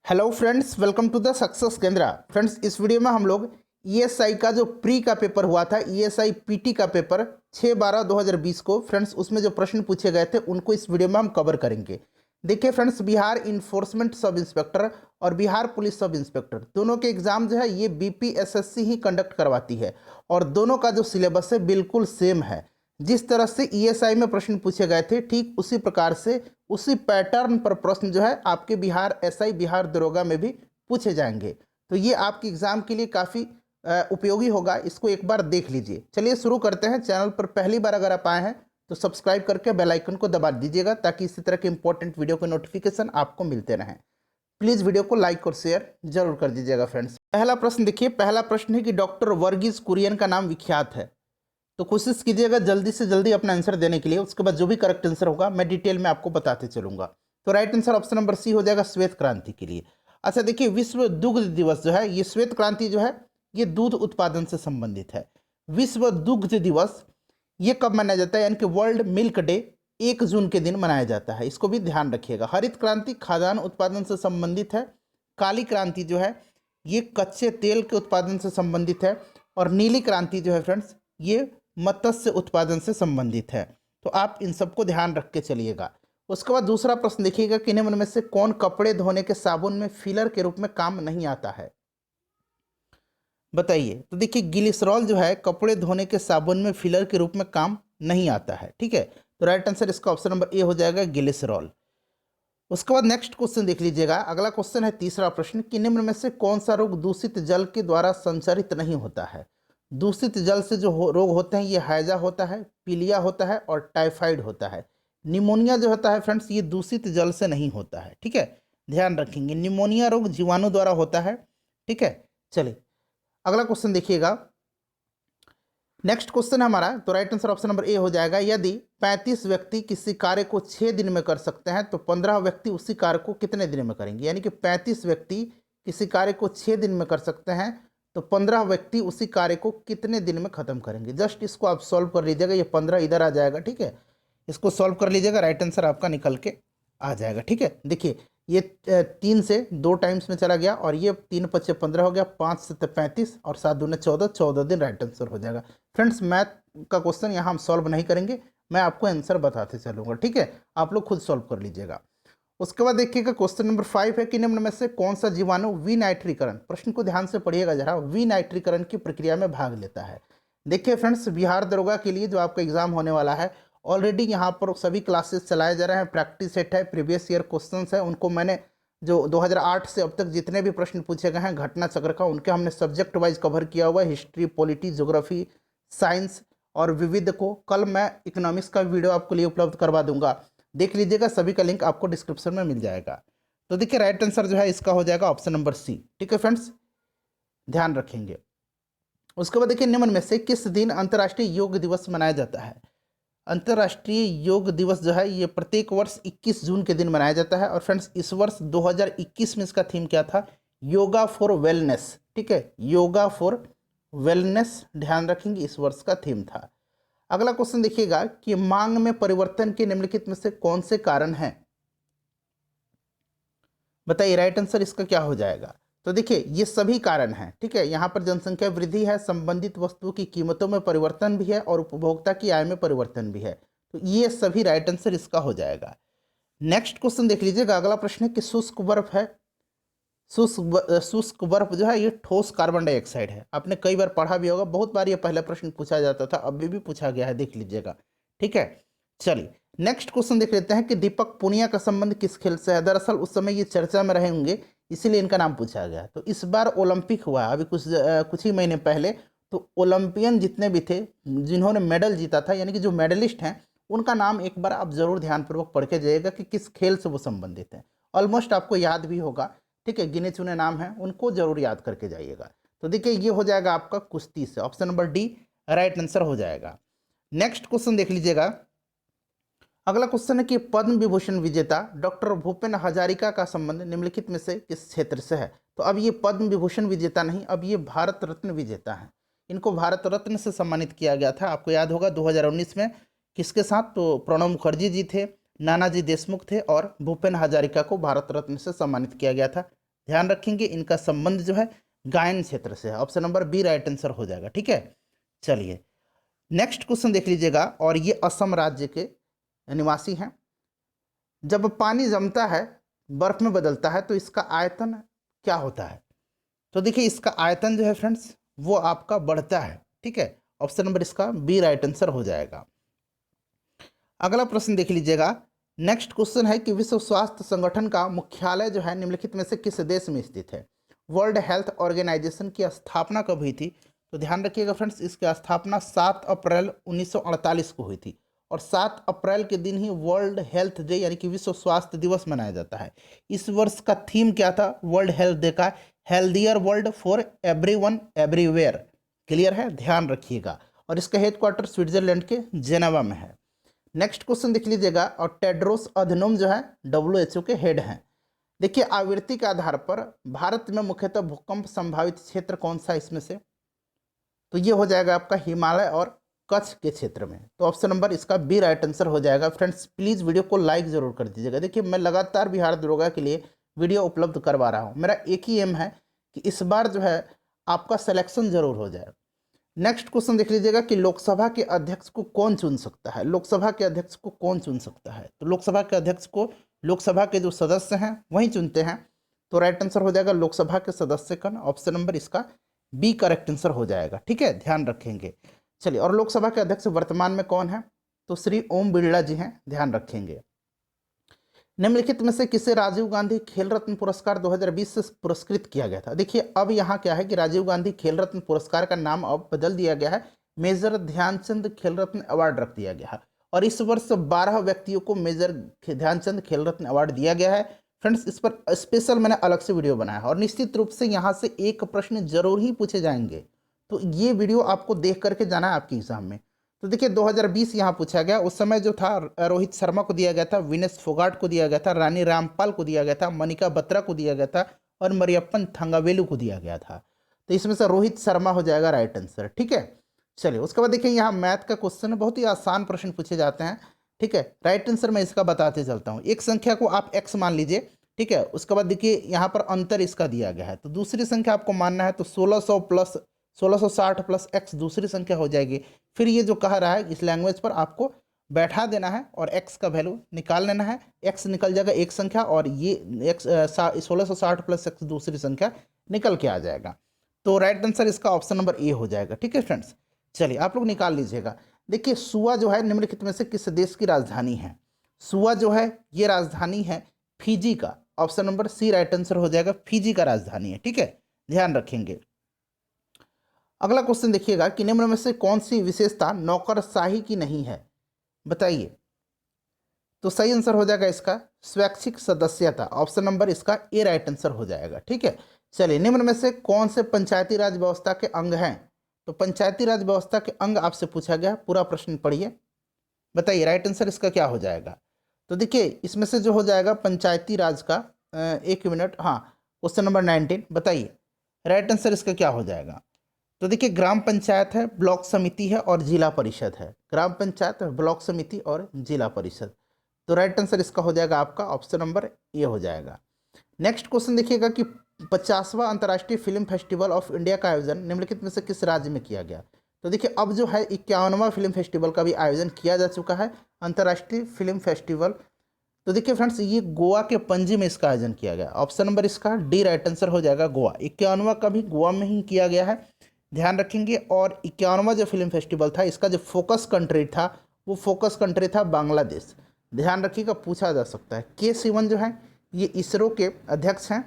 Hello friends, welcome to the success Kendra. Friends, इस video में हम लोग ईएसआई का जो प्री का पेपर हुआ था, ईएसआई पीटी का पेपर 6/12/2020 को, फ्रेंड्स उसमें जो प्रश्न पूछे गए थे उनको इस वीडियो में हम कवर करेंगे। देखिए friends, Bihar enforcement sub inspector और बिहार पुलिस सब इंस्पेक्टर दोनों के एग्जाम जो है ये बीपीएसएससी ही कंडक्ट करवाती है और दोनों का जो सिलेबस है बिल्कुल सेम है। जिस तरह से ईएसआई में प्रश्न पूछे गए थे ठीक उसी प्रकार से उसी पैटर्न पर प्रश्न जो है आपके बिहार एसआई बिहार दरोगा में भी पूछे जाएंगे। तो ये आपके एग्जाम के लिए काफ़ी उपयोगी होगा, इसको एक बार देख लीजिए। चलिए शुरू करते हैं। चैनल पर पहली बार अगर आप आए हैं तो सब्सक्राइब करके बेल आइकन को दबा दीजिएगा ताकि इसी तरह के इंपॉर्टेंट वीडियो के नोटिफिकेशन आपको मिलते रहें। प्लीज़ वीडियो को लाइक और शेयर जरूर कर दीजिएगा। फ्रेंड्स, पहला प्रश्न देखिए। पहला प्रश्न है कि डॉक्टर वर्गीज कुरियन का नाम विख्यात है। तो कोशिश कीजिएगा जल्दी से जल्दी अपना आंसर देने के लिए। उसके बाद जो भी करेक्ट आंसर होगा मैं डिटेल में आपको बताते चलूंगा। तो right answer option number C हो जाएगा, श्वेत क्रांति के लिए। अच्छा देखिए, विश्व दुग्ध दिवस जो है, ये श्वेत क्रांति जो है ये दूध उत्पादन से संबंधित है। विश्व दुग्ध दिवस ये कब मनाया जाता है, यानी कि वर्ल्ड मिल्क डे 1 जून के दिन मनाया जाता है। इसको भी ध्यान रखिएगा। हरित क्रांति खाद्यान्न उत्पादन से संबंधित है। काली क्रांति जो है ये कच्चे तेल के उत्पादन से संबंधित है। और नीली क्रांति जो है फ्रेंड्स ये मत्स्य उत्पादन से संबंधित है। तो आप इन सबको ध्यान रख के चलिएगा। उसके बाद दूसरा प्रश्न देखिएगा कि निम्न में से कौन कपड़े धोने के साबुन में फिलर के रूप में काम नहीं आता है, बताइए। तो देखिए, ग्लिसरॉल जो है कपड़े धोने के साबुन में फिलर के रूप में काम नहीं आता है। ठीक है, तो राइट आंसर इसका ऑप्शन नंबर ए हो जाएगा, ग्लिसरॉल। उसके बाद नेक्स्ट क्वेश्चन देख लीजिएगा। अगला क्वेश्चन है तीसरा प्रश्न कि निम्न में से कौन सा रोग दूषित जल के द्वारा संचारित नहीं होता है। दूषित जल से जो रोग होते हैं ये हैजा होता है, पीलिया होता है और टाइफाइड होता है। निमोनिया जो होता है फ्रेंड्स ये दूषित जल से नहीं होता है। ठीक है, ध्यान रखेंगे। निमोनिया रोग जीवाणु द्वारा होता है। ठीक है, चलिए अगला क्वेश्चन देखिएगा। नेक्स्ट क्वेश्चन हमारा, तो right answer option number A हो जाएगा। यदि 35 व्यक्ति किसी कार्य को 6 दिन में कर सकते हैं तो 15 व्यक्ति उसी कार्य को कितने दिन में करेंगे। यानी कि 35 व्यक्ति किसी कार्य को 6 दिन में कर सकते हैं तो 15 व्यक्ति उसी कार्य को कितने दिन में खत्म करेंगे। जस्ट इसको आप सॉल्व कर लीजिएगा। ये 15 इधर आ जाएगा। ठीक है, इसको सॉल्व कर लीजिएगा, राइट आंसर आपका निकल के आ जाएगा। ठीक है, देखिए ये 3 से 2 टाइम्स में चला गया और ये 3 × 5 = 15 हो गया, 5 से 35 और 7 दूने 14, 14 दिन राइट आंसर हो जाएगा। फ्रेंड्स, मैथ का क्वेश्चन यहाँ हम सॉल्व नहीं करेंगे, मैं आपको आंसर बताते चलूँगा। ठीक है, आप लोग खुद सॉल्व कर लीजिएगा। उसके बाद देखिएगा क्वेश्चन नंबर 5 है कि निम्न में से कौन सा जीवाणु विनाइट्रीकरण, प्रश्न को ध्यान से पढ़िएगा जरा, विनाइट्रीकरण की प्रक्रिया में भाग लेता है। देखिए फ्रेंड्स, बिहार दरोगा के लिए जो आपका एग्जाम होने वाला है ऑलरेडी यहाँ पर सभी क्लासेस चलाए जा रहे हैं। प्रैक्टिस सेट है, प्रीवियस ईयर क्वेश्चंस है, उनको मैंने जो 2008 से अब तक जितने भी प्रश्न पूछे गए हैं घटना चक्र का उनके हमने सब्जेक्ट वाइज कवर किया हुआ है। हिस्ट्री, पॉलिटी, ज्योग्राफी, साइंस और विविध को कल मैं इकोनॉमिक्स का वीडियो आपके लिए उपलब्ध करवा दूंगा, देख लीजिएगा। सभी का लिंक आपको डिस्क्रिप्शन में मिल जाएगा। तो देखिए राइट आंसर जो है इसका हो जाएगा ऑप्शन नंबर सी। ठीक है फ्रेंड्स, ध्यान रखेंगे। उसके बाद देखिए, निम्न में से किस दिन अंतर्राष्ट्रीय योग दिवस मनाया जाता है। अंतर्राष्ट्रीय योग दिवस जो है ये प्रत्येक वर्ष 21 जून के दिन मनाया जाता है। और फ्रेंड्स, इस वर्ष 2021 में इसका थीम क्या था, योगा फॉर वेलनेस। ठीक है, योगा फॉर वेलनेस, ध्यान रखेंगे, इस वर्ष का थीम था। अगला क्वेश्चन देखिएगा कि मांग में परिवर्तन के निम्नलिखित में से कौन से कारण हैं, बताइए। राइट आंसर इसका क्या हो जाएगा। तो देखिए ये सभी कारण हैं। ठीक है, यहाँ पर जनसंख्या वृद्धि है, संबंधित वस्तुओं की कीमतों में परिवर्तन भी है और उपभोक्ता की आय में परिवर्तन भी है। तो ये सभी राइट आंसर इसका हो जाएगा। नेक्स्ट क्वेश्चन देख लीजिएगा। अगला प्रश्न है कि शुष्क बर्फ है, शुष्क बर्फ जो है ये ठोस कार्बन डाइऑक्साइड है। आपने कई बार पढ़ा भी होगा, बहुत बार ये पहला प्रश्न पूछा जाता था, अभी भी पूछा गया है, देख लीजिएगा। ठीक है, चलिए नेक्स्ट क्वेश्चन देख लेते हैं कि दीपक पूनिया का संबंध किस खेल से है। दरअसल उस समय ये चर्चा में रहे होंगे इसीलिए इनका नाम पूछा गया। तो इस बार ओलंपिक हुआ अभी कुछ ही महीने पहले, तो ओलंपियन जितने भी थे जिन्होंने मेडल जीता था, यानी कि जो मेडलिस्ट हैं उनका नाम एक बार आप जरूर ध्यानपूर्वक पढ़ के जाइएगा कि किस खेल से वो संबंधित हैं। ऑलमोस्ट आपको याद भी होगा। ठीक है, गिने चुने नाम हैं, उनको जरूर याद करके जाइएगा। तो देखिए ये हो जाएगा आपका कुश्ती से, option number D right answer हो जाएगा। नेक्स्ट क्वेश्चन देख लीजिएगा। अगला क्वेश्चन है कि पद्म विभूषण विजेता डॉक्टर भूपेन हजारिका का संबंध निम्नलिखित में से किस क्षेत्र से है। तो अब ये पद्म विभूषण विजेता नहीं, अब ये भारत रत्न विजेता है। इनको भारत रत्न से सम्मानित किया गया था, आपको याद होगा 2019 में। किसके साथ, तो प्रणब मुखर्जी जी थे, नानाजी देशमुख थे और भूपेन हजारिका को भारत रत्न से सम्मानित किया गया था। ध्यान रखेंगे इनका संबंध जो है गायन क्षेत्र से है। Option number B right answer हो जाएगा। ठीक है, चलिए नेक्स्ट क्वेश्चन देख लीजिएगा, और ये असम राज्य के निवासी हैं। जब पानी जमता है, बर्फ में बदलता है, तो इसका आयतन क्या होता है? तो देखिए इसका आयतन जो है फ्रेंड्स वो आपका बढ़ता है। ठीक है, ऑप्शन नंबर इसका बी राइट आंसर हो जाएगा। अगला प्रश्न देख लीजिएगा। नेक्स्ट क्वेश्चन है कि विश्व स्वास्थ्य संगठन का मुख्यालय जो है निम्नलिखित में से किस देश में स्थित है? वर्ल्ड हेल्थ ऑर्गेनाइजेशन की स्थापना कब हुई थी? तो ध्यान रखिएगा फ्रेंड्स, इसकी स्थापना 7 अप्रैल 1948 को हुई थी, और 7 अप्रैल के दिन ही वर्ल्ड हेल्थ डे यानी कि विश्व स्वास्थ्य दिवस मनाया जाता है। इस वर्ष का थीम क्या था वर्ल्ड हेल्थ डे का? Healthier world for everyone everywhere. Clear है, ध्यान रखिएगा। और इसका हेडक्वार्टर स्विट्जरलैंड के जेनेवा में है। नेक्स्ट क्वेश्चन देख लीजिएगा, और टेड्रोस अधनोम जो है WHO के हेड हैं। देखिए आवृत्ति के आधार पर भारत में मुख्यतः भूकंप संभावित क्षेत्र कौन सा इसमें से? तो ये हो जाएगा आपका हिमालय और कच्छ के क्षेत्र में। तो ऑप्शन नंबर इसका बी राइट आंसर हो जाएगा। फ्रेंड्स प्लीज़ वीडियो को लाइक जरूर कर दीजिएगा। देखिए मैं लगातार बिहार दरोगा के लिए वीडियो उपलब्ध करवा रहा हूँ। मेरा एक ही एम है कि इस बार जो है आपका सिलेक्शन जरूर हो जाए। नेक्स्ट क्वेश्चन देख लीजिएगा कि लोकसभा के अध्यक्ष को कौन चुन सकता है? लोकसभा के अध्यक्ष को कौन चुन सकता है? तो लोकसभा के अध्यक्ष को लोकसभा के जो सदस्य हैं वही चुनते हैं। तो राइट आंसर हो जाएगा लोकसभा के सदस्य का ऑप्शन नंबर इसका बी करेक्ट आंसर हो जाएगा। ठीक है, ध्यान रखेंगे। चलिए, और लोकसभा के अध्यक्ष वर्तमान में कौन है? तो श्री ओम बिरला जी हैं, ध्यान रखेंगे। निम्नलिखित में से किसे राजीव गांधी खेल रत्न पुरस्कार 2020 से पुरस्कृत किया गया था? देखिए अब यहाँ क्या है कि राजीव गांधी खेल रत्न पुरस्कार का नाम अब बदल दिया गया है, मेजर ध्यानचंद खेल रत्न अवार्ड रख दिया गया है। और इस वर्ष 12 व्यक्तियों को मेजर ध्यानचंद खेल रत्न अवार्ड दिया गया है। फ्रेंड्स इस पर स्पेशल मैंने अलग से वीडियो बनाया है, और निश्चित रूप से यहाँ से एक प्रश्न जरूर ही पूछे जाएंगे, तो ये वीडियो आपको देख करके जाना है आपके एग्जाम में। तो देखिए 2020 यहाँ पूछा गया, उस समय जो था रोहित शर्मा को दिया गया था, विनेश फोगाट को दिया गया था, रानी रामपाल को दिया गया था, मनिका बत्रा को दिया गया था, और मरियप्पन थंगावेलु को दिया गया था। तो इसमें से रोहित शर्मा हो जाएगा राइट आंसर। ठीक है, चलिए उसके बाद देखिए यहाँ मैथ का क्वेश्चन है, बहुत ही आसान प्रश्न पूछे जाते हैं। ठीक है, राइट आंसर मैं इसका बताते चलता हूँ। एक संख्या को आप x मान लीजिए, ठीक है, उसके बाद देखिए यहाँ पर अंतर इसका दिया गया है, तो दूसरी संख्या आपको मानना है, तो 1660 प्लस x दूसरी संख्या हो जाएगी। फिर ये जो कह रहा है इस लैंग्वेज पर आपको बैठा देना है और x का वैल्यू निकाल लेना है। x निकल जाएगा एक संख्या, और ये x 1660 प्लस x दूसरी संख्या निकल के आ जाएगा। तो राइट आंसर इसका ऑप्शन नंबर ए हो जाएगा। ठीक है फ्रेंड्स, चलिए आप लोग निकाल लीजिएगा। देखिए सुआ जो है निम्नलिखित में से किस देश की राजधानी है? सुआ जो है ये राजधानी है फिजी का। Option number C right answer हो जाएगा, फिजी का राजधानी है। ठीक है, ध्यान रखेंगे। अगला क्वेश्चन देखिएगा कि निम्न में से कौन सी विशेषता नौकरशाही की नहीं है? बताइए। तो सही आंसर हो जाएगा इसका स्वैच्छिक सदस्यता। ऑप्शन नंबर इसका ए राइट आंसर हो जाएगा। ठीक है, चलिए निम्न में से कौन से पंचायती राज व्यवस्था के अंग हैं? तो पंचायती राज व्यवस्था के अंग आपसे पूछा गया, पूरा प्रश्न पढ़िए, बताइए राइट आंसर इसका क्या हो जाएगा। तो देखिए इसमें से जो हो जाएगा पंचायती राज का, एक मिनट, हाँ क्वेश्चन नंबर 19 बताइए राइट आंसर इसका क्या हो जाएगा। तो देखिए ग्राम पंचायत है, ब्लॉक समिति है और जिला परिषद है। ग्राम पंचायत, ब्लॉक समिति और जिला परिषद। तो राइट आंसर इसका हो जाएगा आपका ऑप्शन नंबर ए हो जाएगा। नेक्स्ट क्वेश्चन देखिएगा कि 50वां अंतर्राष्ट्रीय फिल्म फेस्टिवल ऑफ इंडिया का आयोजन निम्नलिखित में से किस राज्य में किया गया? तो देखिए अब जो है 51वां फिल्म फेस्टिवल का भी आयोजन किया जा चुका है, अंतर्राष्ट्रीय फिल्म फेस्टिवल। तो देखिए फ्रेंड्स ये गोवा के पणजी में इसका आयोजन किया गया। ऑप्शन नंबर इसका डी राइट आंसर हो जाएगा, गोवा। 51वां का भी गोवा में ही किया गया है, ध्यान रखेंगे। और 51वां जो फिल्म फेस्टिवल था इसका जो फोकस कंट्री था वो फोकस कंट्री था बांग्लादेश। ध्यान रखिएगा, पूछा जा सकता है। के सिवन जो है ये इसरो के अध्यक्ष हैं।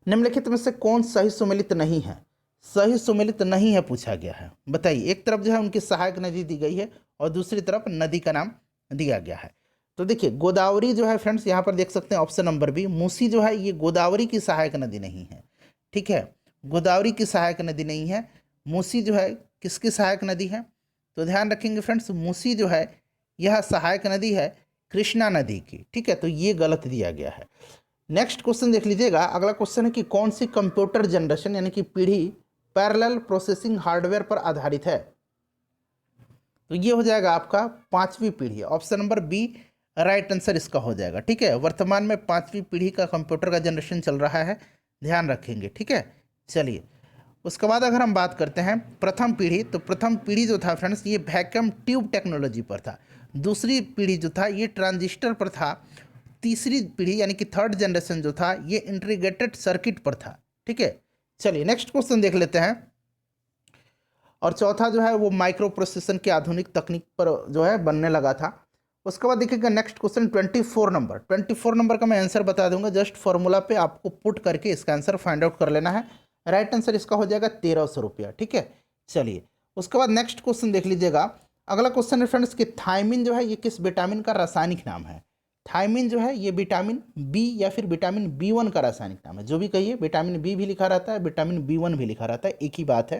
निम्नलिखित में से कौन सही सुमेलित नहीं है? सही सुमेलित नहीं है पूछा गया है, बताइए। एक तरफ जो है उनकी सहायक नदी दी गई है और दूसरी तरफ नदी का नाम दिया गया है। तो देखिए गोदावरी जो है फ्रेंड्स यहाँ पर देख सकते हैं ऑप्शन नंबर बी। मूसी जो है ये गोदावरी की सहायक नदी नहीं है। ठीक है, गोदावरी की सहायक नदी नहीं है। मूसी जो है किसकी सहायक नदी है? तो ध्यान रखेंगे फ्रेंड्स, मूसी जो है यह सहायक नदी है कृष्णा नदी की। ठीक है, तो ये गलत दिया गया है। नेक्स्ट क्वेश्चन देख लीजिएगा। अगला क्वेश्चन है कि कौन सी कंप्यूटर जनरेशन यानी कि पीढ़ी पैरेलल प्रोसेसिंग हार्डवेयर पर आधारित है? तो ये हो जाएगा आपका 5वीं पीढ़ी। Option number B right answer इसका हो जाएगा। ठीक है, वर्तमान में 5वीं पीढ़ी का कंप्यूटर का जनरेशन चल रहा है, ध्यान रखेंगे। ठीक है, चलिए उसके बाद अगर हम बात करते हैं प्रथम पीढ़ी, तो प्रथम पीढ़ी जो था फ्रेंड्स ये वैक्यूम ट्यूब टेक्नोलॉजी पर था। दूसरी पीढ़ी जो था ये ट्रांजिस्टर पर था। तीसरी पीढ़ी यानी कि थर्ड जनरेशन जो था ये इंटीग्रेटेड सर्किट पर था। ठीक है, चलिए नेक्स्ट क्वेश्चन देख लेते हैं। और चौथा जो है वो माइक्रो प्रोसेसर की आधुनिक तकनीक पर जो है बनने लगा था। उसके बाद देखिएगा नेक्स्ट क्वेश्चन 24 नंबर का मैं आंसर बता दूंगा, जस्ट फॉर्मूला पे आपको पुट करके इसका आंसर फाइंड आउट कर लेना है। राइट आंसर इसका हो जाएगा 1300 रुपया। ठीक है, चलिए उसके बाद नेक्स्ट क्वेश्चन देख लीजिएगा। अगला क्वेश्चन है फ्रेंड्स कि थायमिन जो है ये किस विटामिन का रासायनिक नाम है। थायमिन जो है ये विटामिन बी या फिर विटामिन B1 का रासायनिक नाम है। जो भी कहिए, विटामिन बी भी लिखा रहता है, विटामिन B1 भी लिखा रहता है, एक ही बात है।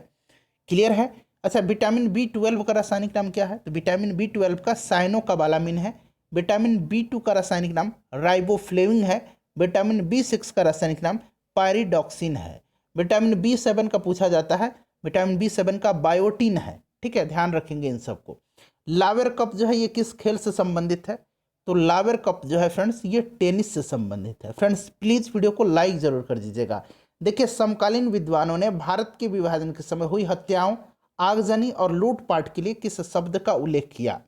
क्लियर है। अच्छा, विटामिन B12 का रासायनिक नाम क्या है, तो विटामिन B12 का साइनोकोबालामिन है। विटामिन B2 का रासायनिक नाम राइबोफ्लेविन है। विटामिन B6 का रासायनिक नाम पायरिडॉक्सिन है। विटामिन B7 का पूछा जाता है, विटामिन B7 का बायोटीन है। ठीक है, ध्यान रखेंगे इन सबको। लावेर कप जो है ये किस खेल से संबंधित है, तो लावेर कप जो है फ्रेंड्स ये टेनिस से संबंधित है। फ्रेंड्स प्लीज वीडियो को लाइक जरूर कर दीजिएगा। देखिए समकालीन विद्वानों ने भारत के विभाजन के समय हुई हत्याओं, आगजनी और लूटपाट के लिए किस शब्द का उल्लेख किया,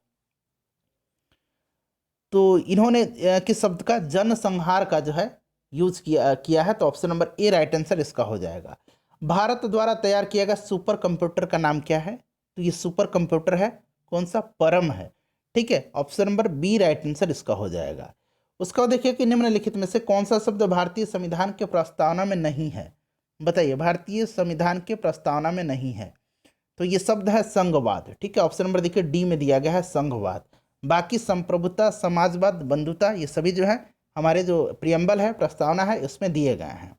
तो इन्होंने किस शब्द का, जनसंहार का जो है यूज किया है। तो option number A right answer इसका हो जाएगा। भारत द्वारा तैयार किया गया सुपर कंप्यूटर का नाम क्या है, तो ये सुपर कंप्यूटर है कौन सा, परम है। ठीक है, option number B right answer इसका हो जाएगा। उसका देखिए कि निम्नलिखित में से कौन सा शब्द भारतीय संविधान के प्रस्तावना में नहीं है, बताइए भारतीय संविधान के प्रस्तावना में नहीं है, तो ये शब्द है संघवाद। ठीक है, ऑप्शन नंबर देखिए डी में दिया गया है संघवाद। बाकी संप्रभुता, समाजवाद, बंधुता ये सभी जो है हमारे जो प्रियम्बल है, प्रस्तावना है, उसमें दिए गए हैं।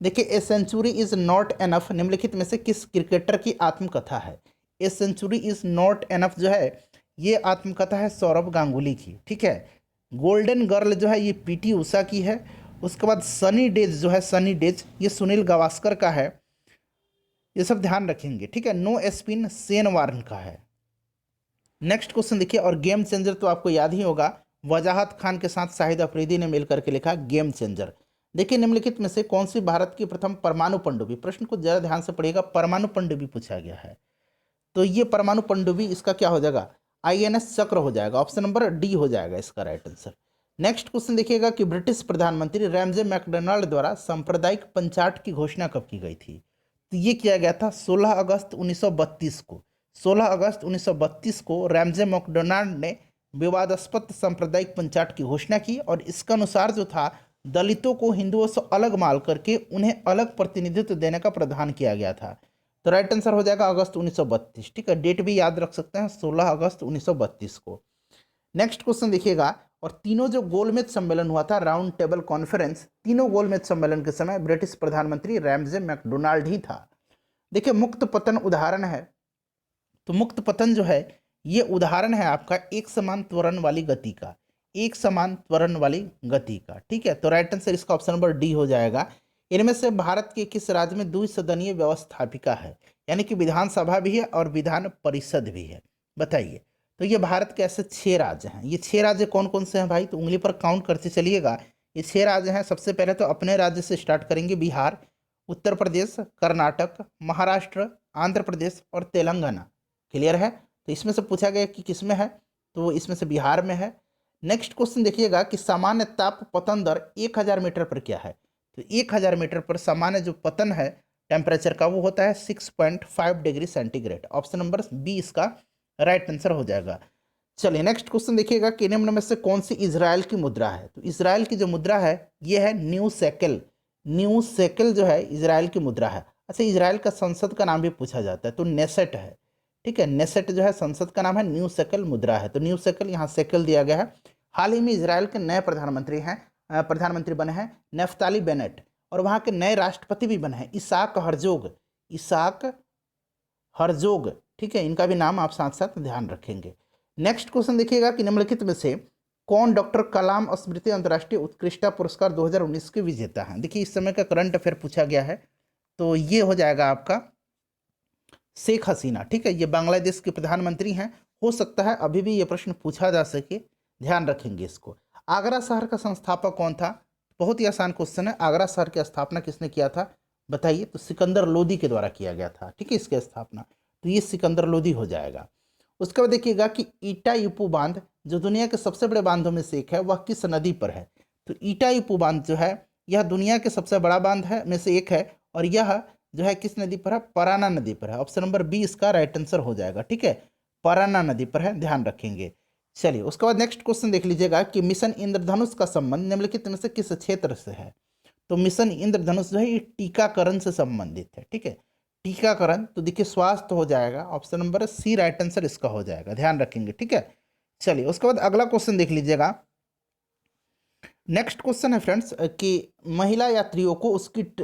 देखिए a century is not enough निम्नलिखित में से किस क्रिकेटर की आत्मकथा है। A century is not enough जो है ये आत्मकथा है सौरभ गांगुली की। ठीक है, गोल्डन गर्ल जो है ये पीटी उषा की है। उसके बाद सनी डेज जो है, सनी डेज ये सुनील गावस्कर का है। ये सब ध्यान रखेंगे। ठीक है, नो स्पिन शेन वार्न का है। नेक्स्ट क्वेश्चन देखिए, और गेम चेंजर तो आपको याद ही होगा, वजाहत खान के साथ शाहिद अफरीदी ने मिलकर के लिखा गेम चेंजर। देखिए निम्नलिखित में से कौन सी भारत की प्रथम परमाणु पनडुब्बी, प्रश्न को जरा ध्यान से पढ़िएगा, परमाणु पनडुब्बी पूछा गया है, तो ये परमाणु पनडुब्बी इसका क्या हो जाएगा, INS चक्र हो जाएगा। ऑप्शन नंबर डी हो जाएगा इसका राइट आंसर। नेक्स्ट क्वेश्चन देखिएगा कि ब्रिटिश प्रधानमंत्री रैमजे मैकडोनाल्ड द्वारा सांप्रदायिक पंचाट की घोषणा कब की गई थी, तो ये किया गया था 16 अगस्त 1932 को। 16 अगस्त 1932 को रैमजे मैकडोनाल्ड ने विवादास्पद सांप्रदायिक पंचाट की घोषणा की, और इसका अनुसार जो था दलितों को हिंदुओं से अलग मान करके उन्हें अलग प्रतिनिधित्व देने का प्रावधान किया गया था। तो राइट आंसर हो जाएगा अगस्त 1932। ठीक है, डेट भी याद रख सकते हैं 16 अगस्त 1932 को। नेक्स्ट क्वेश्चन देखिएगा, और तीनों जो गोलमेज सम्मेलन हुआ था, राउंड टेबल कॉन्फ्रेंस, तीनों गोलमेज सम्मेलन के समय ब्रिटिश प्रधानमंत्री रैमजे मैकडोनाल्ड ही था। देखिए मुक्त पतन उदाहरण है, तो मुक्त पतन जो है ये उदाहरण है आपका एक समान त्वरण वाली गति का, एक समान त्वरण वाली गति का। ठीक है, तो राइट आंसर इसका ऑप्शन नंबर डी हो जाएगा। इनमें से भारत के किस राज्य में द्विसदनीय व्यवस्थापिका है, यानी कि विधानसभा भी है और विधान परिषद भी है, बताइए। तो ये भारत के ऐसे 6 राज्य हैं। ये 6 राज्य कौन कौन से हैं भाई, तो उंगली पर काउंट करते चलिएगा। ये 6 राज्य हैं। सबसे पहले तो अपने राज्य से स्टार्ट करेंगे, बिहार, उत्तर प्रदेश, कर्नाटक, महाराष्ट्र, आंध्र प्रदेश और तेलंगाना। क्लियर है, तो इसमें से पूछा गया कि किस में है, तो इसमें से बिहार में है। नेक्स्ट क्वेश्चन देखिएगा कि सामान्य ताप पतन दर 1000 मीटर पर क्या है, तो 1000 मीटर पर सामान्य जो पतन है टेम्परेचर का वो होता है 6.5 degree centigrade. Option number B इसका राइट आंसर हो जाएगा। चलिए नेक्स्ट क्वेश्चन देखिएगा कि निम्न में से कौन सी इजराइल की मुद्रा है, तो इजराइल की जो मुद्रा है ये है न्यू सेकल। न्यू सेकल जो है इजराइल की मुद्रा है। अच्छा, इजराइल का संसद का नाम भी पूछा जाता है, तो नेसेट है। ठीक है, नेसेट जो है संसद का नाम है, न्यू सेकल मुद्रा है, तो न्यू सेकल यहाँ सेकल दिया गया है। हाल ही में इजराइल के नए प्रधानमंत्री बने हैं नेफ्ताली बेनेट, और वहाँ के नए राष्ट्रपति भी बने हैं इसाक हर्जोग। ठीक है, इनका भी नाम आप साथ साथ ध्यान रखेंगे। नेक्स्ट क्वेश्चन देखिएगा कि निम्नलिखित में से कौन डॉक्टर कलाम स्मृति अंतर्राष्ट्रीय उत्कृष्टता पुरस्कार 2019 के विजेता हैं। देखिए इस समय का करंट अफेयर पूछा गया है, तो ये हो जाएगा आपका शेख हसीना। ठीक है, ये बांग्लादेश के प्रधानमंत्री हैं। हो सकता है अभी भी ये प्रश्न पूछा जा सके, ध्यान रखेंगे इसको। आगरा शहर का संस्थापक कौन था? बहुत ही आसान क्वेश्चन है। आगरा शहर की स्थापना किसने किया था बताइए? तो सिकंदर लोदी के द्वारा किया गया था, ठीक है, इसकी स्थापना। तो ये सिकंदर लोदी हो जाएगा। उसके बाद देखिएगा कि ईटा-युपू बांध जो दुनिया के सबसे बड़े बांधों में से एक है, वह किस नदी पर है? तो ईटा-युपू बांध जो है यह दुनिया के सबसे बड़ा बांध है में से एक है, और यह जो है किस नदी पर है? पराना नदी पर है। ऑप्शन नंबर बी इसका राइट आंसर हो जाएगा, ठीक है, पराना नदी पर है, ध्यान रखेंगे। चलिए उसके बाद नेक्स्ट क्वेश्चन देख लीजिएगा कि मिशन इंद्रधनुष का संबंध निम्नलिखित में से किस क्षेत्र से है? तो मिशन इंद्रधनुष जो है ये टीकाकरण से संबंधित है, ठीक है, टीकाकरण। तो देखिए स्वास्थ्य हो जाएगा, option number C right answer इसका हो जाएगा, ध्यान रखेंगे, ठीक है। चलिए उसके बाद अगला क्वेश्चन देख लीजिएगा। नेक्स्ट क्वेश्चन है फ्रेंड्स कि महिला यात्रियों को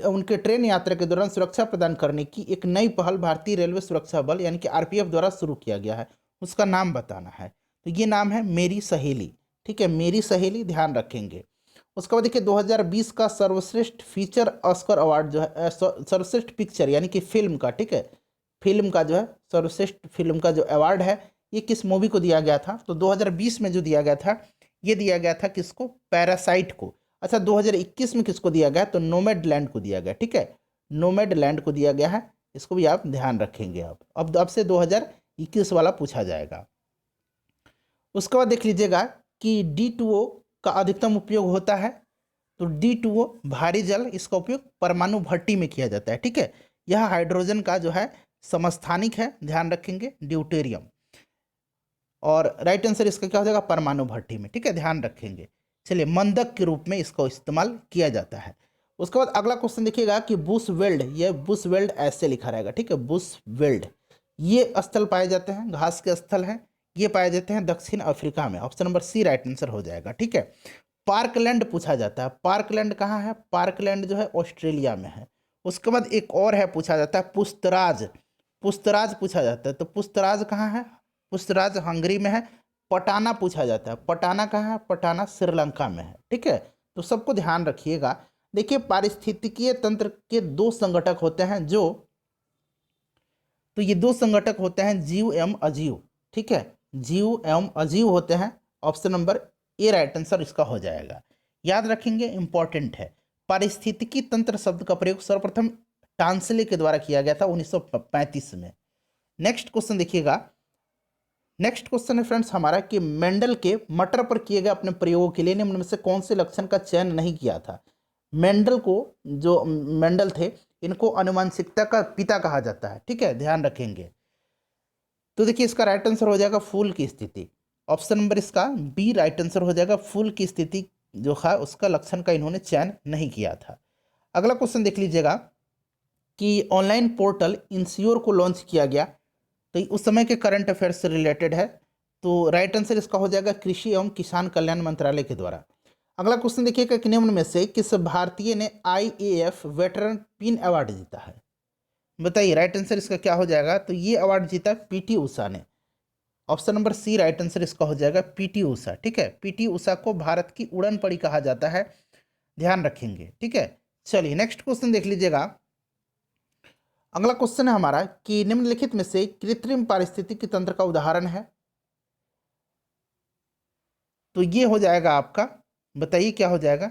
उनके ट्रेन यात्रा के दौरान सुरक्षा प्रदान करने की एक नई पहल भारतीय रेलवे सुरक्षा बल यानी कि आरपीएफ द्वारा शुरू किया गया है, उसका नाम बताना है। तो ये नाम है मेरी सहेली, ठीक है, मेरी सहेली, ध्यान रखेंगे। उसके बाद देखिए 2020 का सर्वश्रेष्ठ फीचर ऑस्कर अवार्ड जो है सर्वश्रेष्ठ पिक्चर यानी कि फिल्म का, ठीक है, फिल्म का जो है सर्वश्रेष्ठ फिल्म का जो अवार्ड है ये किस मूवी को दिया गया था? तो 2020 में जो दिया गया था ये दिया गया था किसको? पैरासाइट को। अच्छा 2021 में किसको दिया गया? तो नोमैडलैंड को दिया गया, ठीक है, नोमैडलैंड को दिया गया है, इसको भी आप ध्यान रखेंगे। अब से 2021 वाला पूछा जाएगा। उसके बाद देख लीजिएगा कि D2O का अधिकतम उपयोग होता है। तो D2O भारी जल, इसका उपयोग परमाणु भट्टी में किया जाता है, ठीक है, यह हाइड्रोजन का जो है समस्थानिक है, ध्यान रखेंगे, ड्यूटेरियम। और राइट आंसर इसका क्या हो जाएगा? परमाणु भट्टी में, ठीक है, ध्यान रखेंगे। चलिए मंदक के रूप में इसको इस्तेमाल किया जाता है। उसके बाद अगला क्वेश्चन देखिएगा कि बुश वेल्ड, ये बुश वेल्ड ऐसे लिखा रहेगा, ठीक है, बुश वेल्ड, ये स्थल पाए जाते हैं, घास के स्थल हैं, ये पाए जाते हैं दक्षिण अफ्रीका में, option number C right answer हो जाएगा, ठीक है। पार्कलैंड पूछा जाता है, पार्कलैंड कहाँ है? पार्कलैंड जो है ऑस्ट्रेलिया में है। उसके बाद एक और है पूछा जाता है पुस्तराज, पुस्तराज पूछा जाता है। तो पुस्तराज कहाँ है? पुस्तराज हंगरी में है। पटाना पूछा जाता है, पटाना कहाँ है? पटाना श्रीलंका में है, ठीक है। तो सबको ध्यान रखिएगा। देखिए पारिस्थितिकीय तंत्र के दो संगठक होते हैं तो ये दो संगठक होते हैं जीव एवं अजीव, ठीक है, जीव एवं अजीव होते हैं, option number A right answer इसका हो जाएगा, याद रखेंगे, इंपॉर्टेंट है। पारिस्थितिकी तंत्र शब्द का प्रयोग सर्वप्रथम टांसले के द्वारा किया गया था 1935 में। नेक्स्ट क्वेश्चन देखिएगा। नेक्स्ट क्वेश्चन है फ्रेंड्स हमारा कि मेंडल के मटर पर किए गए अपने प्रयोगों के लिए निम्न में से कौन से लक्षण का चयन नहीं किया था? मेंडल को, जो मेंडल थे, इनको आनुवंशिकता का पिता कहा जाता है, ठीक है, ध्यान रखेंगे। तो देखिए इसका राइट आंसर हो जाएगा फूल की स्थिति, ऑप्शन नंबर इसका बी राइट आंसर हो जाएगा। फूल की स्थिति जो है उसका लक्षण का इन्होंने चयन नहीं किया था। अगला क्वेश्चन देख लीजिएगा कि ऑनलाइन पोर्टल इंश्योर को लॉन्च किया गया, तो उस समय के करंट अफेयर से रिलेटेड है, तो राइट आंसर इसका हो जाएगा कृषि एवं किसान कल्याण मंत्रालय के द्वारा। अगला क्वेश्चन देखिएगा कि निम्न में से किस भारतीय ने IAF वेटरन पिन अवार्ड जीता है? बताइए राइट आंसर इसका क्या हो जाएगा? तो ये अवार्ड जीता PT उषा ने, option number C right answer इसका हो जाएगा PT उषा, ठीक है। PT उषा को भारत की उड़न पड़ी कहा जाता है, ध्यान रखेंगे, ठीक है। चलिए नेक्स्ट क्वेश्चन देख लीजिएगा। अगला क्वेश्चन है हमारा कि निम्नलिखित में से कृत्रिम पारिस्थितिकी तंत्र का उदाहरण है? तो ये हो जाएगा आपका, बताइए क्या हो जाएगा?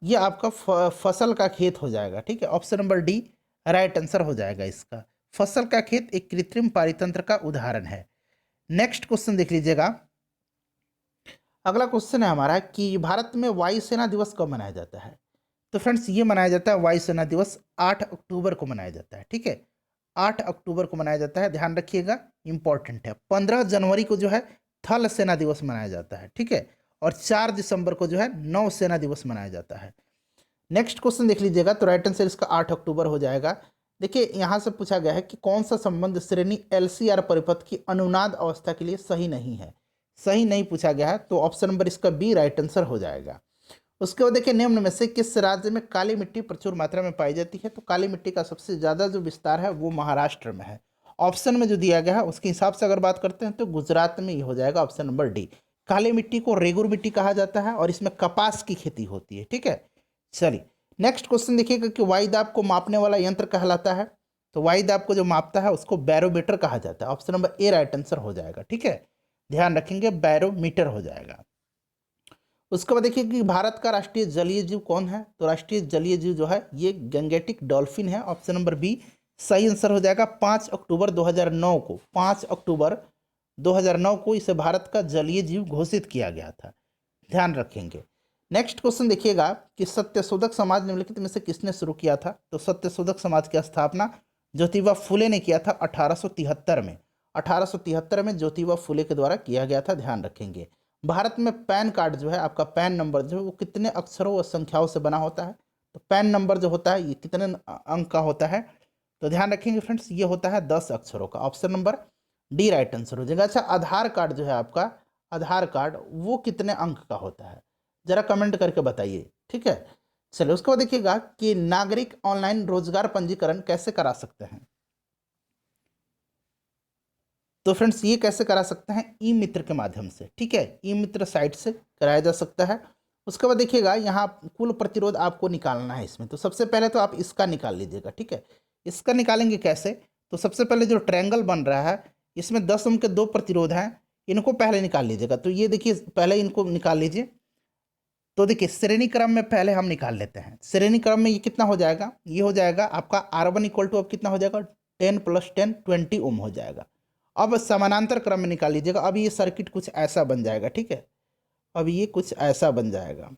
ये आपका फसल का खेत हो जाएगा, ठीक है, option number D right answer हो जाएगा इसका। फसल का खेत एक कृत्रिम पारितंत्र का उदाहरण है। नेक्स्ट क्वेश्चन देख लीजिएगा। अगला क्वेश्चन है हमारा कि भारत में वायुसेना दिवस कब मनाया जाता है? तो फ्रेंड्स ये मनाया जाता है वायुसेना दिवस 8 अक्टूबर को मनाया जाता है, ठीक है, 8 अक्टूबर को मनाया जाता है, ध्यान रखिएगा, इंपॉर्टेंट है। 15 जनवरी को जो है थल सेना दिवस मनाया जाता है, ठीक है, और 4 दिसंबर को जो है नौ सेना दिवस मनाया जाता है। नेक्स्ट क्वेश्चन देख लीजिएगा। तो राइट आंसर इसका 8 अक्टूबर हो जाएगा। देखिए यहाँ से पूछा गया है कि कौन सा संबंध श्रेणी LCR परिपथ की अनुनाद अवस्था के लिए सही नहीं है? सही नहीं पूछा गया है, तो ऑप्शन नंबर इसका बी राइट आंसर हो जाएगा। उसके बाद देखिए निम्न में से किस राज्य में काली मिट्टी प्रचुर मात्रा में पाई जाती है? तो काली मिट्टी का सबसे ज़्यादा जो विस्तार है वो महाराष्ट्र में है। ऑप्शन में जो दिया गया है उसके हिसाब से अगर बात करते हैं तो गुजरात में ये हो जाएगा, ऑप्शन नंबर डी। काली मिट्टी को रेगुर मिट्टी कहा जाता है और इसमें कपास की खेती होती है, ठीक है। चलिए नेक्स्ट क्वेश्चन देखिएगा कि वायुदाब को मापने वाला यंत्र कहलाता है? तो वायुदाब को जो मापता है उसको बैरोमीटर कहा जाता है, option number A right answer हो जाएगा, ठीक है, ध्यान रखेंगे, बैरोमीटर हो जाएगा। उसके बाद देखिए कि भारत का राष्ट्रीय जलीय जीव कौन है, तो राष्ट्रीय जलीय जीव जो है ये गैंगेटिक डॉल्फिन है। ऑप्शन नंबर बी सही आंसर हो जाएगा। 5 अक्टूबर 2009 को 5 अक्टूबर 2009 को इसे भारत का जलीय जीव घोषित किया गया था, ध्यान रखेंगे। नेक्स्ट क्वेश्चन देखिएगा कि सत्यशोधक समाज निम्नलिखित में से किसने शुरू किया था, तो सत्यशोधक समाज की स्थापना ज्योतिबा फुले ने किया था 1873 में। 1873 में ज्योतिबा फुले के द्वारा किया गया था, ध्यान रखेंगे। भारत में पैन कार्ड जो है, आपका पैन नंबर जो है वो कितने अक्षरों व संख्याओं से बना होता है, तो पैन नंबर जो होता है ये कितने अंक का होता है, तो ध्यान रखेंगे फ्रेंड्स ये होता है 10 अक्षरों का। Option number D right answer हो जाएगा। अच्छा, आधार कार्ड जो है आपका, आधार कार्ड वो कितने अंक का होता है, जरा कमेंट करके बताइए, ठीक है। चलिए उसके बाद देखिएगा कि नागरिक ऑनलाइन रोजगार पंजीकरण कैसे करा सकते हैं, तो फ्रेंड्स ये कैसे करा सकते हैं, ई मित्र के माध्यम से, ठीक है, ई मित्र साइट से कराया जा सकता है। उसके बाद देखिएगा यहाँ कुल प्रतिरोध आपको निकालना है इसमें, तो सबसे पहले तो आप इसका निकाल लीजिएगा, ठीक है। इसका निकालेंगे कैसे, तो सबसे पहले जो ट्रायंगल बन रहा है इसमें 10 ओम के 2 प्रतिरोध हैं, इनको पहले निकाल लीजिएगा। तो ये देखिए पहले इनको निकाल लीजिए। तो देखिए श्रेणी क्रम में पहले हम निकाल लेते हैं। श्रेणी क्रम में ये कितना हो जाएगा, ये हो जाएगा आपका R1 इक्वल टू अब कितना हो जाएगा 10 + 10 20 ओम हो जाएगा। अब समानांतर क्रम में निकाल लीजिएगा। अब ये सर्किट कुछ ऐसा बन जाएगा, ठीक है, अब ये कुछ ऐसा बन जाएगा।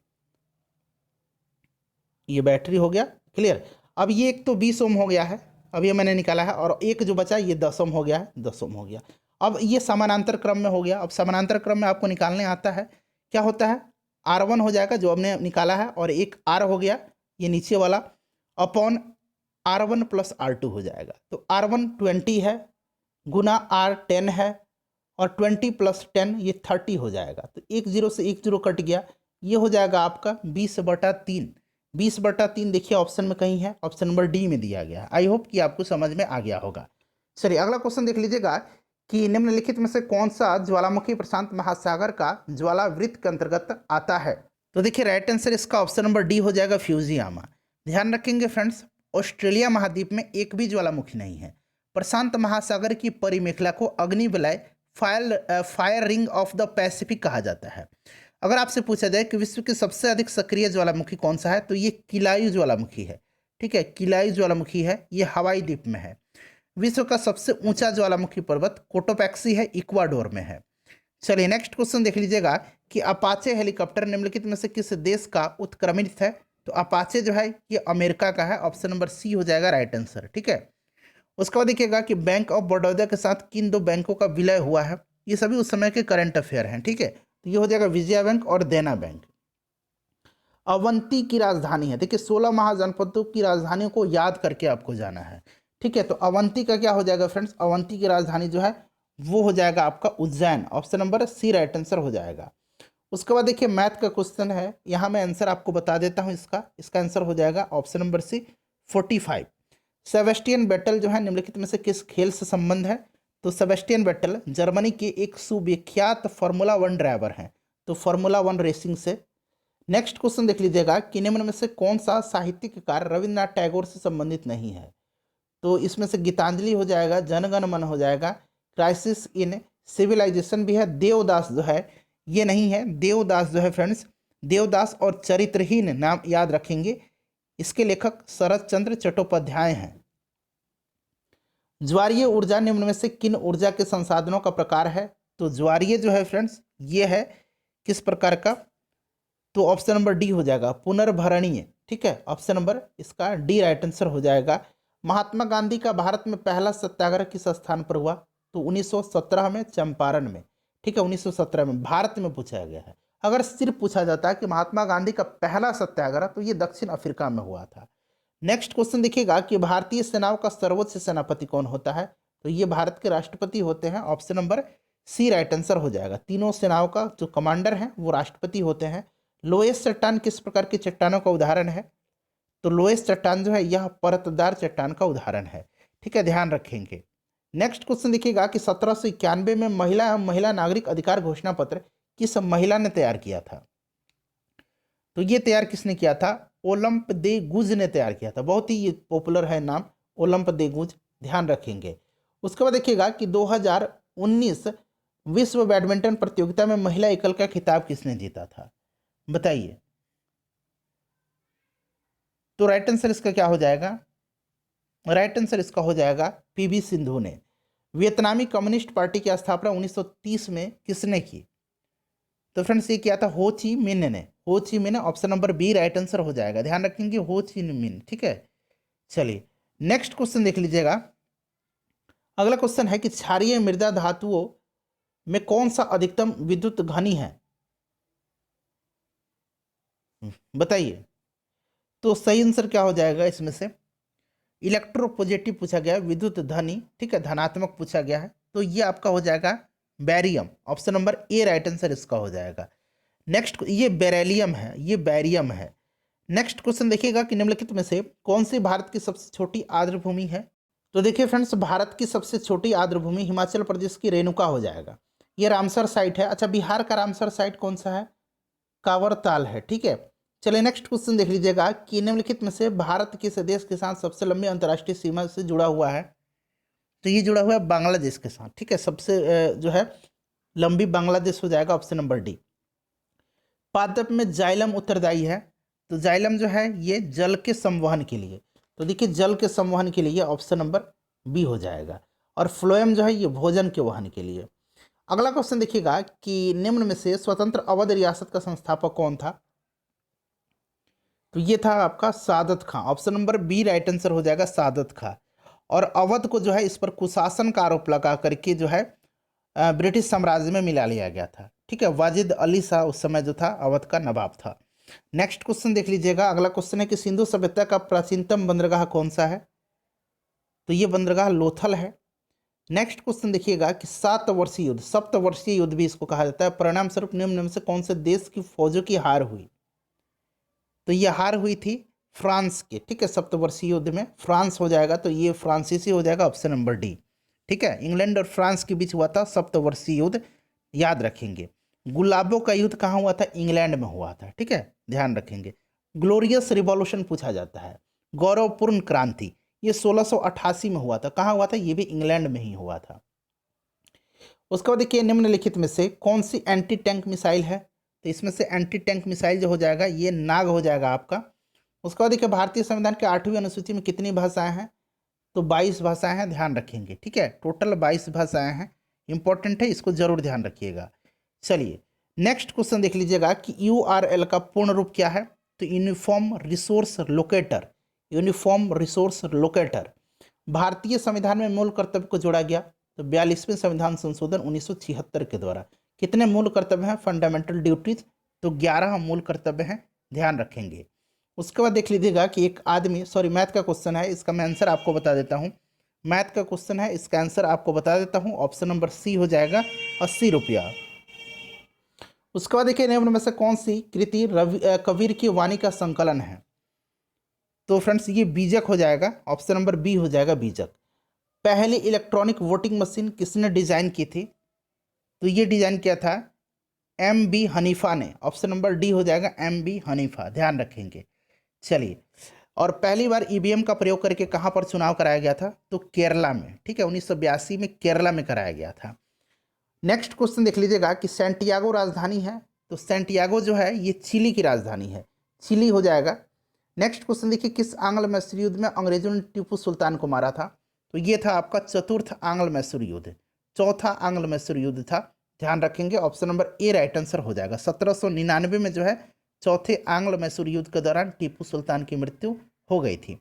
ये बैटरी हो गया, क्लियर। अब ये एक तो 20 ओम हो गया है, अब ये मैंने निकाला है, और एक जो बचा ये 10 ओम हो गया है, 10 ओम हो गया। अब ये समानांतर क्रम में हो गया। अब समानांतर क्रम में आपको निकालने आता है, क्या होता है, R1 हो जाएगा जो हमने निकाला है, और एक R हो गया ये नीचे वाला, अपॉन R1 + R2 हो जाएगा। तो R1 20 है, गुना R 10 है, और 20 + 10 ये 30 हो जाएगा। तो 1 0 से 1 0 कट गया, ये हो जाएगा आपका 20/3। 20/3 देखिए ऑप्शन में कहीं है, ऑप्शन नंबर डी में दिया गया है। आई होप कि आपको समझ में आ गया होगा। चलिए अगला क्वेश्चन देख लीजिएगा कि निम्नलिखित में से कौन सा ज्वालामुखी प्रशांत महासागर का ज्वालावृत्त के अंतर्गत आता है, तो देखिए राइट आंसर इसका ऑप्शन नंबर डी हो जाएगा, फ्यूजियामा। ध्यान रखेंगे फ्रेंड्स, ऑस्ट्रेलिया महाद्वीप में एक भी ज्वालामुखी नहीं है। प्रशांत महासागर की परिमेखला को अग्निवलय fire ring of the Pacific कहा जाता है। अगर आपसे पूछा जाए कि विश्व की सबसे अधिक सक्रिय ज्वालामुखी कौन सा है, तो ये किलायू ज्वालामुखी है, ठीक है, किलायू ज्वालामुखी है, ये हवाई द्वीप में है। विश्व का सबसे ऊंचा ज्वालामुखी पर्वत कोटोपैक्सी है, इक्वाडोर में है। चलिए नेक्स्ट क्वेश्चन देख लीजिएगा कि अपाचे हेलीकॉप्टर निम्नलिखित में से किस देश का उत्क्रमणित है, तो अपाचे जो है ये अमेरिका का है, ऑप्शन नंबर सी हो जाएगा राइट आंसर, ठीक है। उसके बाद देखिएगा कि बैंक ऑफ बड़ौदा के साथ किन 2 बैंकों का विलय हुआ है, ये सभी उस समय के करंट अफेयर हैं, ठीक है। तो ये हो जाएगा विजया बैंक और देना बैंक। अवंती की राजधानी है, देखिए 16 महाजनपदों की राजधानियों को याद करके आपको जाना है, ठीक है। तो अवंती का क्या हो जाएगा फ्रेंड्स, अवंती की राजधानी जो है वो हो जाएगा आपका Ujjain, option number C right answer हो जाएगा। उसके बाद देखिए मैथ का क्वेश्चन है, यहाँ मैं आंसर आपको बता देता हूँ इसका आंसर हो जाएगा option number C 45। Sebastian Vettel जो है निम्नलिखित में से किस खेल से संबंध है, तो सेबेस्टियन वेटल जर्मनी के एक सुविख्यात फार्मूला 1 ड्राइवर हैं, तो फार्मूला 1 रेसिंग से। नेक्स्ट क्वेश्चन देख लीजिएगा कि निम्न में से कौन सा साहित्यिक कार्य रविन्द्रनाथ टैगोर से संबंधित नहीं है, तो इसमें से गीतांजलि हो जाएगा, जनगण मन हो जाएगा, क्राइसिस इन सिविलाइजेशन भी है, देवदास जो है ये नहीं है। देवदास जो है फ्रेंड्स, देवदास और चरित्रहीन नाम याद रखेंगे, इसके लेखक शरद चंद्र चट्टोपाध्याय हैं। ज्वारीय ऊर्जा निम्न में से किन ऊर्जा के संसाधनों का प्रकार है, तो ज्वारीय जो है फ्रेंड्स ये है किस प्रकार का, तो ऑप्शन नंबर डी हो जाएगा, पुनर्भरणीय, ठीक है, ऑप्शन नंबर इसका डी राइट आंसर हो जाएगा। महात्मा गांधी का भारत में पहला सत्याग्रह किस स्थान पर हुआ, तो 1917 में चंपारण में, ठीक है, 1917 में भारत में पूछा गया है। अगर सिर्फ पूछा जाता है कि महात्मा गांधी का पहला सत्याग्रह, तो ये दक्षिण अफ्रीका में हुआ था। नेक्स्ट क्वेश्चन देखिएगा कि भारतीय सेनाओं का सर्वोच्च सेनापति कौन होता है, तो ये भारत के राष्ट्रपति होते हैं, option number C right answer हो जाएगा। तीनों सेनाओं का जो कमांडर हैं वो राष्ट्रपति होते हैं। लोएस्ट चट्टान किस प्रकार की चट्टानों का उदाहरण है, तो लोएस्ट चट्टान जो है यह परतदार चट्टान का उदाहरण है, ठीक है, ध्यान रखेंगे। नेक्स्ट क्वेश्चन देखिएगा कि 1791 में महिला नागरिक अधिकार घोषणा पत्र किस महिला ने तैयार किया था, तो ये तैयार किसने किया था, ओलंप दे गुज ने तैयार किया था। बहुत ही पॉपुलर है नाम, ओलंप दे गुज, ध्यान रखेंगे। उसके बाद देखिएगा कि 2019 विश्व बैडमिंटन प्रतियोगिता में महिला एकल का खिताब किसने जीता था, बताइए। तो राइट आंसर इसका क्या हो जाएगा? राइट आंसर इसका हो जाएगा पीवी सिंधु ने। वियतनामी कम्युनिस्ट पार्टी की स्थापना 1930 में किसने की? तो फ्रेंड्स ये क्या था? हो ची मिन्ह ने। Ho Chi Minh, option number B right answer हो जाएगा। ध्यान रखेंगे, हो ची मिन्ह। ठीक है, चलिए नेक्स्ट क्वेश्चन देख लीजिएगा। अगला क्वेश्चन है कि क्षारीय मृदा धातुओं में कौन सा अधिकतम विद्युत घनी है? बताइए। तो सही आंसर क्या हो जाएगा इसमें से? इलेक्ट्रोपॉजिटिव पूछा गया है, विद्युत धनी, ठीक है, धनात्मक पूछा गया है, तो ये आपका हो जाएगा barium. Option number A right answer इसका हो जाएगा। नेक्स्ट, ये बेरेलियम है, ये बैरियम है। नेक्स्ट क्वेश्चन देखिएगा कि निम्नलिखित में से कौन सी भारत की सबसे छोटी आर्द्र भूमि है? तो देखिए फ्रेंड्स, भारत की सबसे छोटी आर्द्र भूमि हिमाचल प्रदेश की रेणुका हो जाएगा। ये रामसर साइट है। अच्छा, बिहार का रामसर साइट कौन सा है? कांवरताल है। ठीक है, चलिए नेक्स्ट क्वेश्चन देख लीजिएगा कि निम्नलिखित में से भारत किस देश के साथ सबसे लंबी अंतर्राष्ट्रीय सीमा से जुड़ा हुआ है? तो ये जुड़ा हुआ है बांग्लादेश के साथ। ठीक है, सबसे जो है लंबी बांग्लादेश हो जाएगा, ऑप्शन नंबर डी। पादप में जाइलम उत्तरदायी है। तो जाइलम जो है ये जल के संवहन के लिए, तो देखिए जल के संवहन के लिए ऑप्शन नंबर बी हो जाएगा। और फ्लोएम जो है ये भोजन के वहन के लिए। अगला क्वेश्चन देखिएगा कि निम्न में से स्वतंत्र अवध रियासत का संस्थापक कौन था? तो ये था आपका Saadat Khan. Option number B right answer हो जाएगा, सादत खां। और अवध को जो है इस पर कुशासन का आरोप लगा करके जो है ब्रिटिश साम्राज्य में मिला लिया गया था। ठीक है, वाजिद अली शाह उस समय जो था अवध का नवाब था। नेक्स्ट क्वेश्चन देख लीजिएगा। अगला क्वेश्चन है कि सिंधु सभ्यता का प्राचीनतम बंदरगाह कौन सा है? तो ये बंदरगाह लोथल है। नेक्स्ट क्वेश्चन देखिएगा कि सातवर्षीय युद्ध, सप्तवर्षीय युद्ध भी इसको कहा जाता है, परिणाम स्वरूप निम्न में से कौन से देश की फौजों की हार हुई? तो ये हार हुई थी फ्रांस के। ठीक है, सप्तवर्षीय युद्ध में फ्रांस हो जाएगा, तो ये फ्रांसीसी हो जाएगा, ऑप्शन नंबर डी। ठीक है, इंग्लैंड और फ्रांस के बीच हुआ था सप्तवर्षीय युद्ध, याद रखेंगे। गुलाबों का युद्ध कहाँ हुआ था? इंग्लैंड में हुआ था। ठीक है, ध्यान रखेंगे। ग्लोरियस रिवॉल्यूशन पूछा जाता है, गौरवपूर्ण क्रांति, ये 1688 में हुआ था। कहाँ हुआ था? ये भी इंग्लैंड में ही हुआ था। उसके बाद देखिए निम्नलिखित में से कौन सी एंटी टैंक मिसाइल है? तो इसमें से एंटी टैंक मिसाइल जो हो जाएगा ये नाग हो जाएगा आपका। उसके बाद देखिए भारतीय संविधान के 8वीं अनुसूची में कितनी भाषाएं हैं? तो 22 भाषाएं हैं, ध्यान रखेंगे। ठीक है, टोटल 22 भाषाएं हैं, इंपॉर्टेंट है, इसको जरूर ध्यान रखिएगा। चलिए नेक्स्ट क्वेश्चन देख लीजिएगा कि URL का पूर्ण रूप क्या है? तो uniform resource locator. Uniform resource locator भारतीय संविधान में मूल कर्तव्य को जोड़ा गया। तो 42वें संविधान संशोधन 1976 के द्वारा कितने मूल कर्तव्य हैं? फंडामेंटल ड्यूटीज, तो 11 मूल कर्तव्य हैं, ध्यान रखेंगे। उसके बाद देख लीजिएगा कि एक आदमी, सॉरी मैथ का क्वेश्चन है, इसका मैं आंसर आपको बता देता हूँ। मैथ का क्वेश्चन है, इसका आंसर आपको बता देता हूँ, ऑप्शन नंबर सी हो जाएगा, 80 रुपया। उसके बाद देखिए निम्न में से कौन सी कृति कबीर की वाणी का संकलन है? तो फ्रेंड्स ये बीजक हो जाएगा, ऑप्शन नंबर बी हो जाएगा, बीजक। पहली इलेक्ट्रॉनिक वोटिंग मशीन किसने डिजाइन की थी? तो ये डिजाइन किया था MB हनीफा ने, ऑप्शन नंबर डी हो जाएगा, MB हनीफा, ध्यान रखेंगे। चलिए, और पहली बार EVM का प्रयोग करके कहाँ पर चुनाव कराया गया था? तो केरला में। ठीक है, 1982 में केरला में कराया गया था। नेक्स्ट क्वेश्चन देख लीजिएगा कि सैंटियागो राजधानी है। तो सैंटियागो जो है ये चिली की राजधानी है, चिली हो जाएगा। नेक्स्ट क्वेश्चन देखिए, किस आंग्ल मैसूर युद्ध में अंग्रेजों ने टीपू सुल्तान को मारा था? तो ये था आपका चतुर्थ आंग्ल मैसूर युद्ध, चौथा आंग्ल मैसूर युद्ध था, ध्यान रखेंगे, option number A right answer हो जाएगा। 1799 में जो है चौथे आंग्ल मैसूर युद्ध के दौरान टीपू सुल्तान की मृत्यु हो गई थी।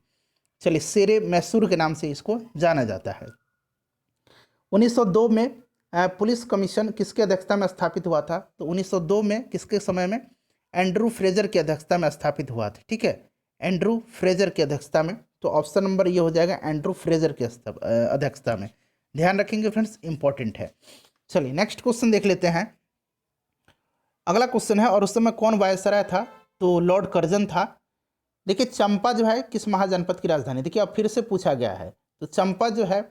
चलिए, शेरे मैसूर के नाम से इसको जाना जाता है। 1902 में पुलिस कमीशन किसके अध्यक्षता में स्थापित हुआ था? तो 1902 में किसके समय में? एंड्रू फ्रेजर की अध्यक्षता में स्थापित हुआ था। ठीक है, एंड्रू फ्रेजर की अध्यक्षता में, तो ऑप्शन नंबर ये हो जाएगा, एंड्रू फ्रेजर की अध्यक्षता में, ध्यान रखेंगे फ्रेंड्स, इंपॉर्टेंट है। चलिए नेक्स्ट क्वेश्चन देख लेते हैं। अगला क्वेश्चन है, और उस समय कौन वायसराय था? तो लॉर्ड कर्जन था। देखिए चंपा जो है किस महाजनपद की राजधानी? देखिए अब फिर से पूछा गया है, तो चंपा जो है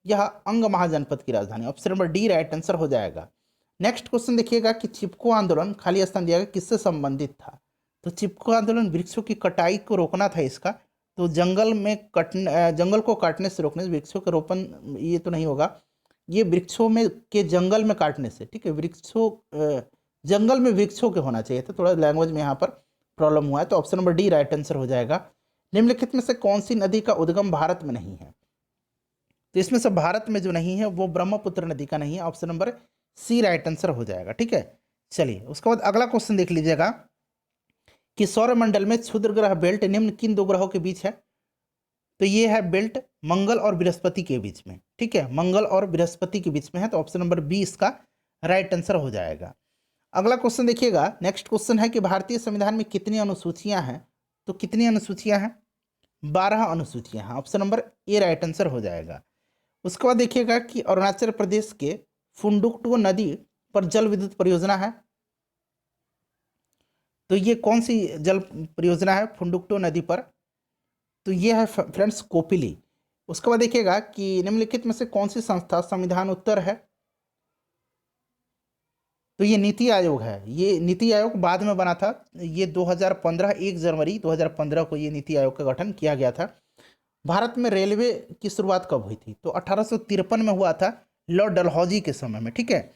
यह अंग महाजनपद की राजधानी, option number D right answer हो जाएगा। नेक्स्ट क्वेश्चन देखिएगा कि चिपको आंदोलन, खाली स्थान दिया गया, किससे संबंधित था? तो चिपको आंदोलन वृक्षों की कटाई को रोकना था इसका, तो जंगल को काटने से रोकने से, वृक्षों का रोपण ये तो नहीं होगा, ये वृक्षों में के जंगल में काटने से। ठीक है, वृक्षों जंगल में वृक्षों के होना चाहिए था, थोड़ा लैंग्वेज में यहाँ पर प्रॉब्लम हुआ है। तो option number D right answer हो जाएगा। निम्नलिखित में से कौन सी नदी का उद्गम भारत में नहीं है? तो इसमें से भारत में जो नहीं है वो ब्रह्मपुत्र नदी का नहीं है, option number C right answer हो जाएगा। ठीक है, चलिए उसके बाद अगला क्वेश्चन देख लीजिएगा कि सौरमंडल में क्षुद्र ग्रह बेल्ट निम्न किन दो ग्रहों के बीच है? तो ये है बेल्ट मंगल और बृहस्पति के बीच में। ठीक है, मंगल और बृहस्पति के बीच में है, तो ऑप्शन नंबर बी इसका राइट आंसर हो जाएगा। अगला क्वेश्चन देखिएगा, नेक्स्ट क्वेश्चन है कि भारतीय संविधान में कितनी अनुसूचियां हैं? तो कितनी अनुसूचियां हैं? 12 अनुसूचियां हैं, option number A right answer हो जाएगा। उसके बाद देखिएगा कि अरुणाचल प्रदेश के फुंडुकटू नदी पर जल विद्युत परियोजना है, तो ये कौन सी जल परियोजना है फुंडुकटू नदी पर? तो ये है फ्रेंड्स कोपिली। उसके बाद देखिएगा कि निम्नलिखित में से कौन सी संस्था संविधान उत्तर है? तो ये नीति आयोग है। ये नीति आयोग बाद में बना था, ये 2015 1 जनवरी 2015 को ये नीति आयोग का गठन किया गया था। भारत में रेलवे की शुरुआत कब हुई थी? तो 1853 में हुआ था, लॉर्ड डलहौजी के समय में। ठीक है,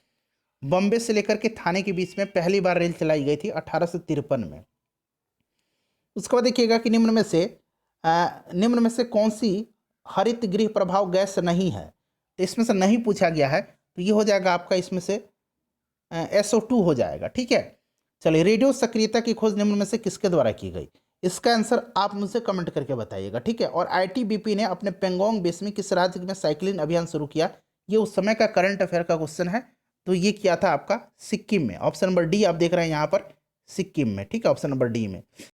बॉम्बे से लेकर के थाने के बीच में पहली बार रेल चलाई गई थी 1853 में। उसके बाद देखिएगा कि निम्न में से कौन सी हरित गृह प्रभाव गैस नहीं है? तो इसमें से नहीं पूछा गया है, तो ये हो जाएगा आपका इसमें से SO2 हो जाएगा। ठीक है, चलिए रेडियो सक्रियता की खोज निम्न में से किसके द्वारा की गई? इसका आंसर आप मुझसे कमेंट करके बताइएगा। ठीक है, और ITBP ने अपने पेंगोंग बेस में किस राज्य में साइक्लिंग अभियान शुरू किया? ये उस समय का करंट अफेयर का क्वेश्चन है, तो ये किया था आपका सिक्किम में। ऑप्शन नंबर डी आप देख रहे हैं यहाँ पर, सिक्किम में। ठीक है, ऑप्शन नंबर डी में।